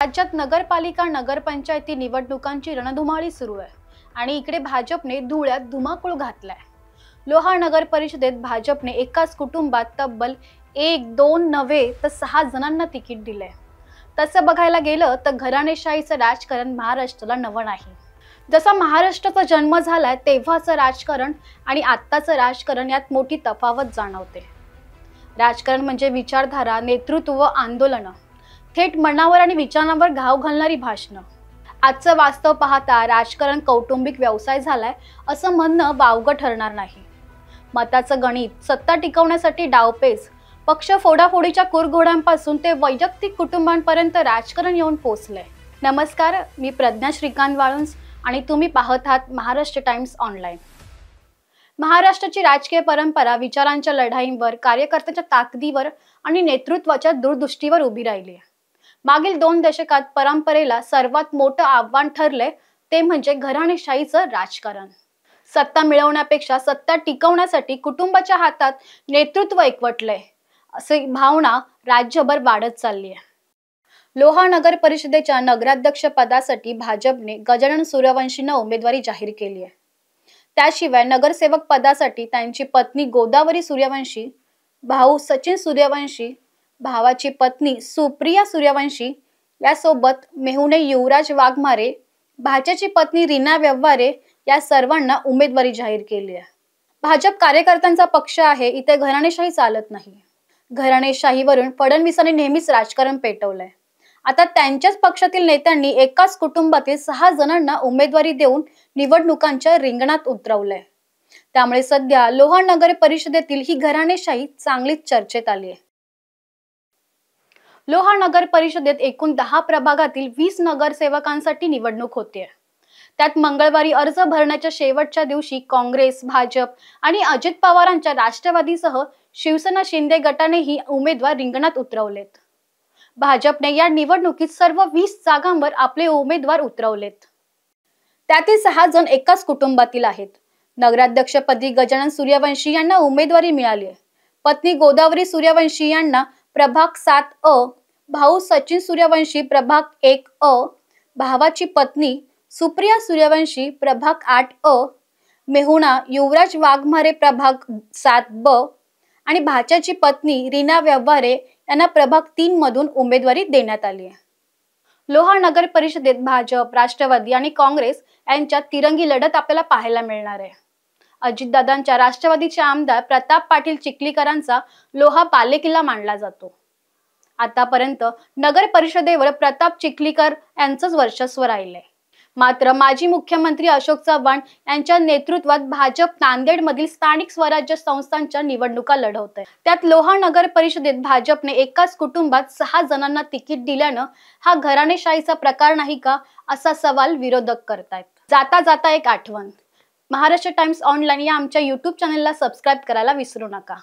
राज्यात नगरपालिका नगरपंचायती निवडणुकांची रणधुमाळी सुरू आहे आणि इकडे भाजपने धुळ्यात धुमाकूळ घातलाय। लोहा नगर परिषदेत भाजपने एकाच कुटुंबात तब्बल 1-2 नव्हे तर 6 जणांना तिकीट दिलंय। तसं बघायला गेलं तर घराणेशाहीचं राजकारण महाराष्ट्राला नवं नाही। जसा महाराष्ट्राचा जन्म झालाय तेव्हाचं राजकारण आणि आत्ताचं राजकारण यात मोठी तफावत जाणवते। राजकारण म्हणजे विचारधारा, नेतृत्व, आंदोलन, थेट मनावर आणि विचारांवर घाव घालणारी भाषणं। आजचं वास्तव पाहता राजकारण कौटुंबिक व्यवसाय झालाय असं म्हणणं वावगं ठरणार नाही। मताचं गणित, सत्ता टिकवण्यासाठी डावपेच, पक्ष फोडाफोडीच्या कुरघोड्यांपासून ते वैयक्तिक कुटुंबांपर्यंत राजकारण येऊन पोहोचलंय। नमस्कार, मी प्रज्ञा श्रीकांत वाळुंज आणि तुम्ही पाहत आहात महाराष्ट्र टाइम्स ऑनलाईन। महाराष्ट्राची राजकीय परंपरा विचारांच्या लढाईंवर, कार्यकर्त्यांच्या ताकदीवर आणि नेतृत्वाच्या दूरदृष्टीवर उभी राहिली आहे। मागील 2 दशकात परंपरेला सर्वात मोठं आव्हान ठरले ते म्हणजे घराणेशाहीचं राजकारण। सत्ता मिळवण्यापेक्षा सत्ता टिकवण्यासाठी कुटुंबाच्या हातात नेतृत्व एकवटलंय अशी भावना राज्यभर वाढत चालली आहे। लोहा नगर परिषदेच्या नगराध्यक्ष पदासाठी भाजपने गजानन सूर्यवंशींना उमेदवारी जाहीर केली आहे। त्याशिवाय नगरसेवक पदासाठी त्यांची पत्नी गोदावरी सूर्यवंशी, भाऊ सचिन सूर्यवंशी, भावाची पत्नी सुप्रिया सूर्यवंशी यासोबत मेहुणे युवराज वाघमारे, भाच्याची पत्नी रीना व्यवहारे या सर्वांना उमेदवारी जाहीर केली आहे। भाजप कार्यकर्त्यांचा पक्ष आहे, इथे घराणेशाही चालत नाही। घराणेशाहीवरून फडणवीसांनी नेहमीच राजकारण पेटवलंय। आता त्यांच्याच पक्षातील नेत्यांनी एकाच कुटुंबातील 6 जणांना उमेदवारी देऊन निवडणुकांच्या रिंगणात उतरवलंय। त्यामुळे सध्या लोहा नगर परिषदेतील ही घराणेशाही चांगलीच चर्चेत आली आहे। लोहा नगर परिषदेत एकूण 10 प्रभागातील 20 नगरसेवकांसाठी निवडणूक होते। त्यात मंगळवारी अर्ज भरण्याच्या शेवटच्या दिवशी काँग्रेस, भाजप आणि अजित पवारांच्या राष्ट्रवादीसह शिवसेना शिंदे गटानेही उमेदवार रिंगणात उतरवलेत। भाजपने या निवडणुकीत सर्व 20 जागांवर आपले उमेदवार उतरवलेत। त्यातील 6 जण एकाच कुटुंबातील आहेत। नगराध्यक्षपदी गजानन सूर्यवंशी यांना उमेदवारी मिळाली आहे। पत्नी गोदावरी सूर्यवंशी यांना प्रभाग 7अ, भाऊ सचिन सूर्यवंशी प्रभाग 1अ, भावाची पत्नी सुप्रिया सूर्यवंशी प्रभाग 8अ, मेहुणा युवराज वाघमारे प्रभाग 7ब आणि भाच्याची पत्नी रीना व्यवहारे यांना प्रभाग 3 मधून उमेदवारी देण्यात आली आहे। लोहा नगर परिषदेत भाजप, राष्ट्रवादी आणि काँग्रेस यांच्यात तिरंगी लढत आपल्याला पाहायला मिळणार आहे। अजितदादांच्या राष्ट्रवादीचे आमदार प्रताप पाटील चिखलीकरांचा लोहा बालेकिल्ला मानला जातो। आतापर्यंत नगर परिषदेवर प्रताप चिखलीकर यांचंच वर्चस्व राहिलंय। मात्र माजी मुख्यमंत्री अशोक चव्हाण यांच्या नेतृत्वात भाजप नांदेडमधील स्थानिक स्वराज्य संस्थांच्या निवडणुका लढवत आहे। त्यात लोहा नगर परिषदेत भाजपने एकाच कुटुंबात 6 जणांना तिकीट दिल्यानं हा घराणेशाहीचा प्रकार नाही का असा सवाल विरोधक करतायत। जाता जाता एक आठवण, महाराष्ट्र टाइम्स ऑनलाईन या आमच्या YouTube चॅनलला सबस्क्राईब करायला विसरू नका।